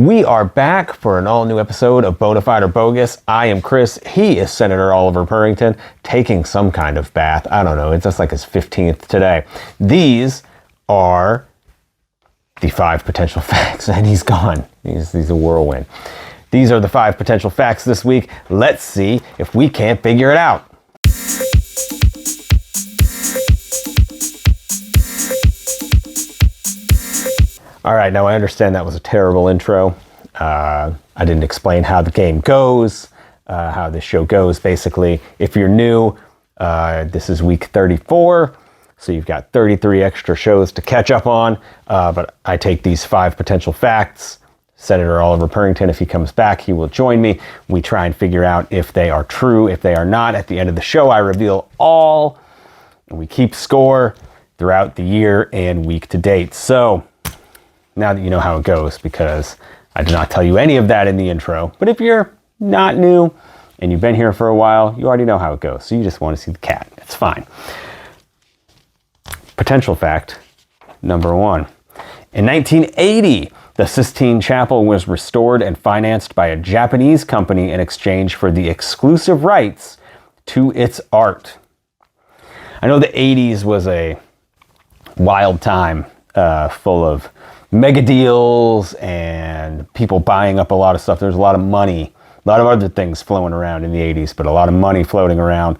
We are back for an all-new episode of Bona Fide or Bogus. I am Chris. He is Senator Oliver Purrington, taking some kind of bath. I don't know. It's just like his 15th today. These are the 5 potential facts, and he's gone. He's a whirlwind. These are the 5 potential facts this week. Let's see if we can't figure it out. All right, now I understand that was a terrible intro. I didn't explain how the game goes, how this show goes. Basically, if you're new, this is week 34, so you've got 33 extra shows to catch up on. But I take these 5 potential facts. Senator Oliver Purrington, if he comes back, he will join me. We try and figure out if they are true, if they are not. At the end of the show, I reveal all, and we keep score throughout the year and week to date. So now that you know how it goes, because I did not tell you any of that in the intro, but if you're not new and you've been here for a while, you already know how it goes. So you just want to see the cat. It's fine. Potential fact number 1. In 1980, the Sistine Chapel was restored and financed by a Japanese company in exchange for the exclusive rights to its art. I know the 80s was a wild time, full of mega deals and people buying up a lot of stuff. There's a lot of money, a lot of other things flowing around in the 80s, but a lot of money floating around.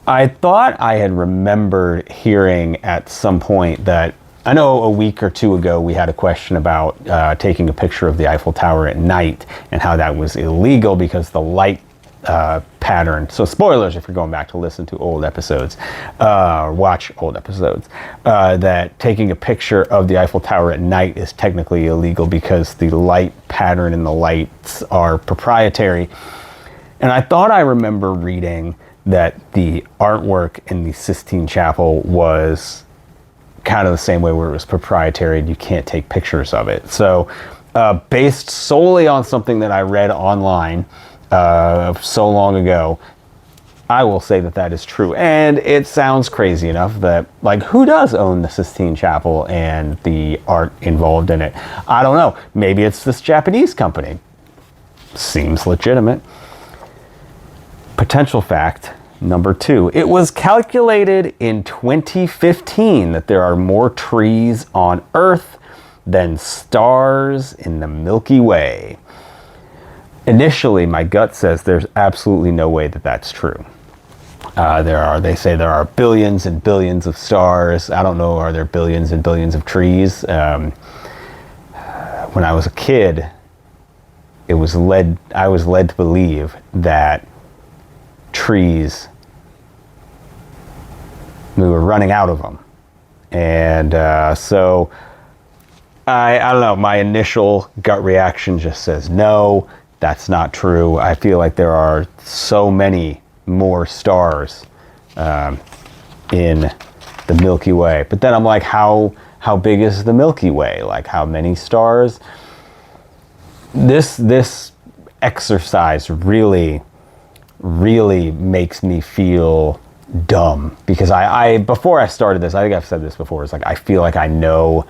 I thought I had remembered hearing at some point that, I know a week or two ago we had a question about taking a picture of the Eiffel Tower at night and how that was illegal because the light pattern. So spoilers if you're going back to listen to old episodes, or watch old episodes, that taking a picture of the Eiffel Tower at night is technically illegal because the light pattern and the lights are proprietary. And I thought I remember reading that the artwork in the Sistine Chapel was kind of the same way, where it was proprietary and you can't take pictures of it. So based solely on something that I read online so long ago, I will say that that is true. And it sounds crazy enough that, like, who does own the Sistine Chapel and the art involved in it? I don't know. Maybe it's this Japanese company. Seems legitimate. Potential fact number 2. It was calculated in 2015 that there are more trees on Earth than stars in the Milky Way. Initially, my gut says there's absolutely no way that that's true. They say there are billions and billions of stars. I don't know, are there billions and billions of trees? When I was a kid, I was led to believe that trees, we were running out of them. And so I don't know, my initial gut reaction just says no. That's not true. I feel like there are so many more stars in the Milky Way. But then I'm like, how big is the Milky Way? Like, how many stars? This exercise really makes me feel dumb, because I before I started this, I think I've said this before, it's like I feel like I know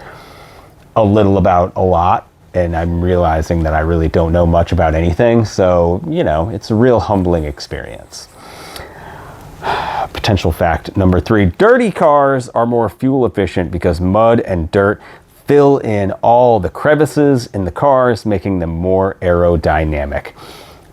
a little about a lot, and I'm realizing that I really don't know much about anything. So, you know, it's a real humbling experience. Potential fact number 3. Dirty cars are more fuel efficient because mud and dirt fill in all the crevices in the cars, making them more aerodynamic.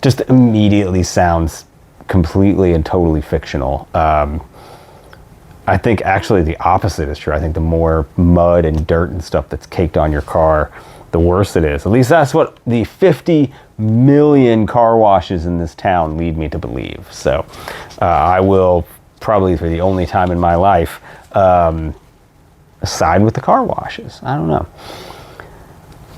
Just immediately sounds completely and totally fictional. I think actually the opposite is true. I think the more mud and dirt and stuff that's caked on your car, the worse it is. At least that's what the 50 million car washes in this town lead me to believe. So I will probably, for the only time in my life, side with the car washes. I don't know.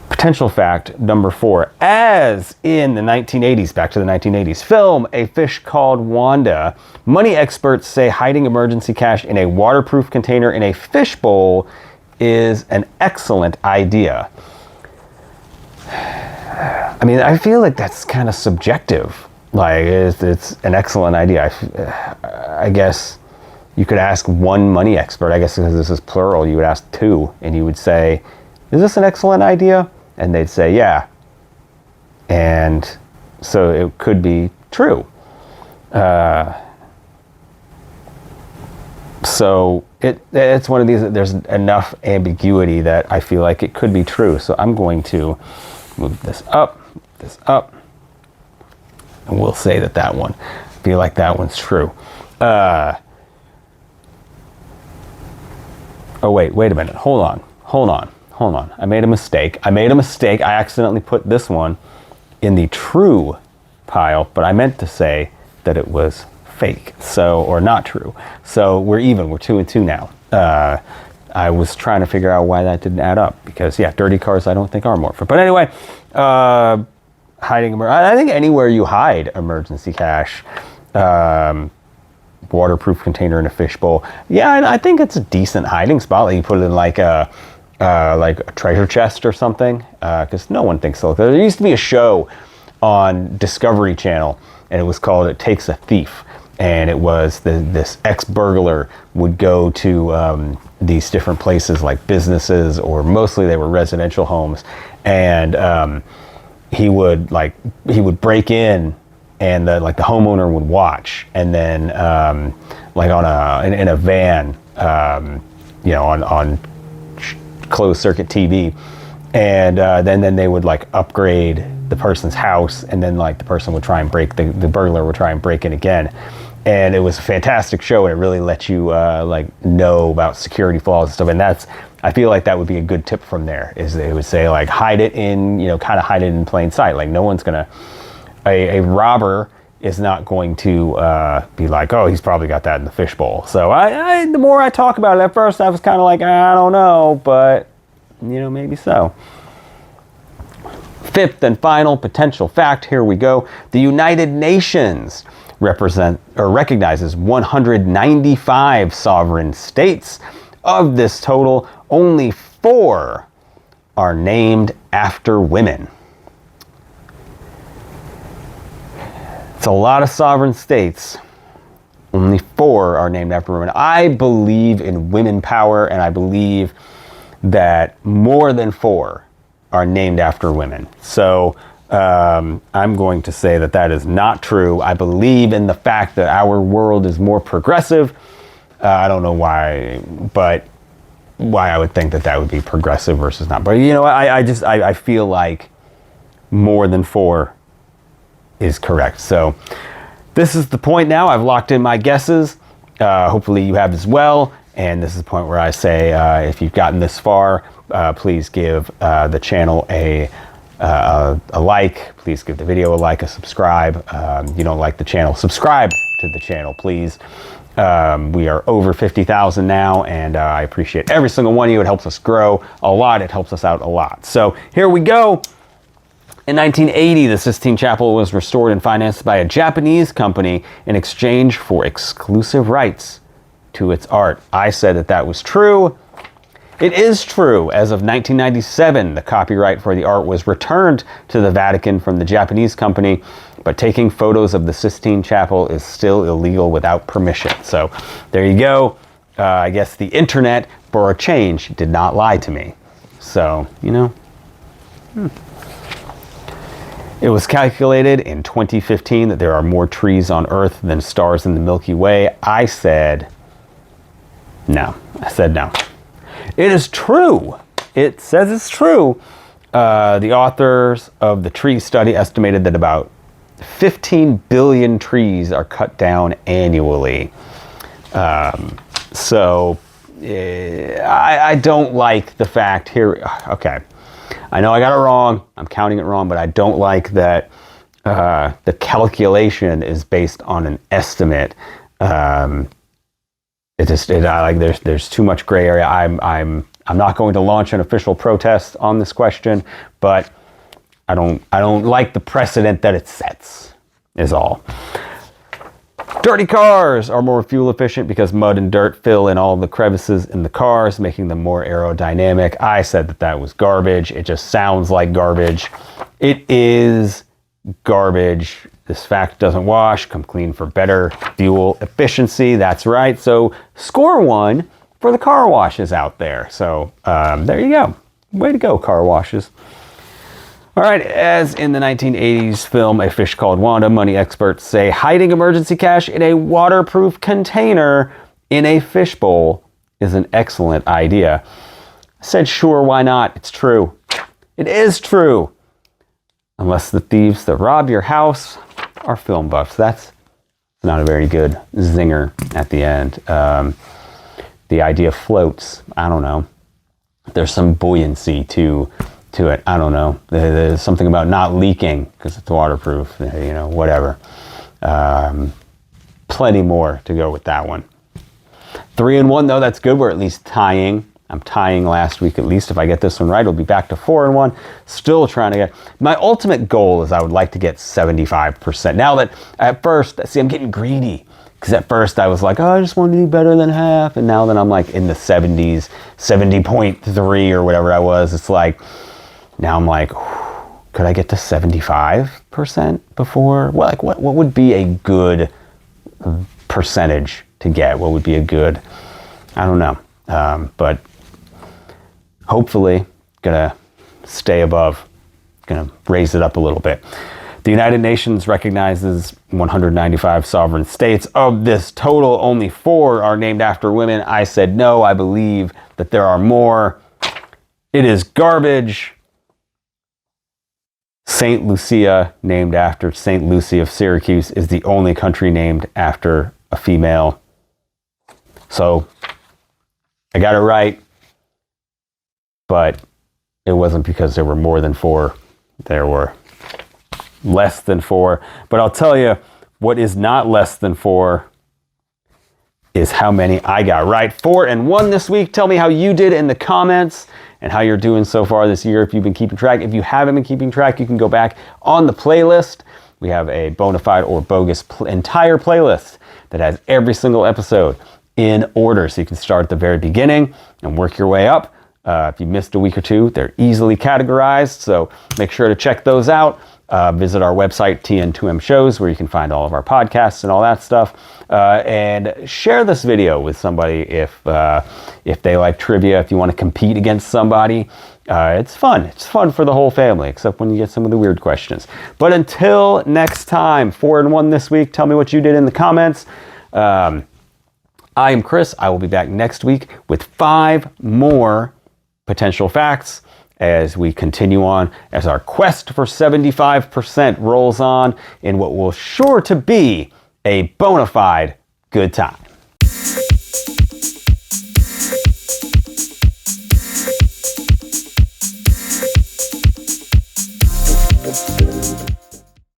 Potential fact number 4. As in the 1980s, back to the 1980s, film A Fish Called Wanda, money experts say hiding emergency cash in a waterproof container in a fishbowl is an excellent idea. I mean, I feel like that's kind of subjective. Like, it's an excellent idea. I guess you could ask one money expert. I guess because this is plural, you would ask 2, and he would say, is this an excellent idea? And they'd say, yeah. And so it could be true. So it's one of these, there's enough ambiguity that I feel like it could be true. So I'm going to move this up, and we'll say that one, I feel like that one's true. Oh, wait a minute. Hold on. I made a mistake. I accidentally put this one in the true pile, but I meant to say that it was fake, or not true. So we're even. We're 2 and 2 now. I was trying to figure out why that didn't add up, because yeah, dirty cars I don't think are more fun. But anyway, hiding. I think anywhere you hide emergency cash, waterproof container in a fishbowl. Yeah, I think it's a decent hiding spot. Like you put it in like a treasure chest or something, because no one thinks so. There used to be a show on Discovery Channel, and it was called "It Takes a Thief." And it was this ex-burglar would go to these different places like businesses, or mostly they were residential homes, and he would break in, and the homeowner would watch, and then like in a van, on closed circuit TV, and then they would like upgrade the person's house, and then like the person would try and the burglar would try and break in again. And it was a fantastic show, and it really let you know about security flaws and stuff. And I feel like that would be a good tip from there, is they would say like hide it in, kind of hide it in plain sight. Like no one's gonna, a robber is not going to be like, oh, he's probably got that in the fishbowl. So the more I talk about it, at first I was kind of like, I don't know, but maybe so. Fifth and final potential fact, here we go. The United Nations recognizes 195 sovereign states. Of this total, only 4 are named after women. It's a lot of sovereign states. Only 4 are named after women. I believe in women power, and I believe that more than 4 are named after women. So I'm going to say that is not true. I believe in the fact that our world is more progressive. I don't know why, but why I would think that would be progressive versus not. But I feel like more than 4 is correct. So this is the point now. I've locked in my guesses. Hopefully you have as well. And this is the point where I say, if you've gotten this far, please give the channel a like. Please give the video a like, a subscribe. You don't like the channel, subscribe to the channel, please. We are over 50,000 now, and I appreciate every single one of you. It helps us grow a lot. It helps us out a lot. So here we go. In 1980, the Sistine Chapel was restored and financed by a Japanese company in exchange for exclusive rights to its art. I said that was true. It is true. As of 1997, the copyright for the art was returned to the Vatican from the Japanese company, but taking photos of the Sistine Chapel is still illegal without permission. So there you go. I guess the internet, for a change, did not lie to me. So, It was calculated in 2015 that there are more trees on Earth than stars in the Milky Way. I said no. It is true. It says it's true. The authors of the tree study estimated that about 15 billion trees are cut down annually. So I don't like the fact here. Okay, I know I got it wrong. I'm counting it wrong, but I don't like that the calculation is based on an estimate. There's too much gray area. I'm not going to launch an official protest on this question, but I don't like the precedent that it sets, is all. Dirty cars are more fuel efficient because mud and dirt fill in all the crevices in the cars, making them more aerodynamic. I said that was garbage. It just sounds like garbage. It is garbage. This fact doesn't wash. Come clean for better fuel efficiency. That's right. So score 1 for the car washes out there. So there you go. Way to go, car washes. All right, as in the 1980s film A Fish Called Wanda, money experts say hiding emergency cash in a waterproof container in a fishbowl is an excellent idea. I said, sure, why not? It's true. It is true. Unless the thieves that rob your house are film buffs. That's not a very good zinger at the end. The idea floats. I don't know. There's some buoyancy to it. I don't know. There's something about not leaking because it's waterproof, whatever. Plenty more to go with that one. 3-1 though, that's good. We're at least tying. I'm tying last week at least. If I get this one right, it'll be back to 4-1. Still trying to get, my ultimate goal is I would like to get 75%. Now that at first, see, I'm getting greedy. Because at first I was like, oh, I just want to do better than half. And now that I'm like in the 70s, 70.3 or whatever I was, it's like, now I'm like, could I get to 75% before? Well, like what would be a good percentage to get? What would be a good, I don't know. But hopefully gonna stay above, gonna raise it up a little bit. The United Nations recognizes 195 sovereign states. Of this total, only 4 are named after women. I said no, I believe that there are more. It is garbage. St. Lucia, named after St. Lucy of Syracuse, is the only country named after a female. So I got it right, but it wasn't because there were more than 4. There were less than 4. But I'll tell you, what is not less than 4 is how many I got right. 4-1 this week. Tell me how you did in the comments and how you're doing so far this year if you've been keeping track. If you haven't been keeping track, you can go back on the playlist. We have a Bona Fide or Bogus entire playlist that has every single episode in order. So you can start at the very beginning and work your way up. If you missed a week or two, they're easily categorized. So make sure to check those out. Visit our website, TN2M Shows, where you can find all of our podcasts and all that stuff. And share this video with somebody if they like trivia, if you want to compete against somebody. It's fun. It's fun for the whole family, except when you get some of the weird questions. But until next time, 4-1 this week. Tell me what you did in the comments. I am Chris. I will be back next week with 5 more potential facts as we continue on, as our quest for 75% rolls on in what will sure to be a bona fide good time.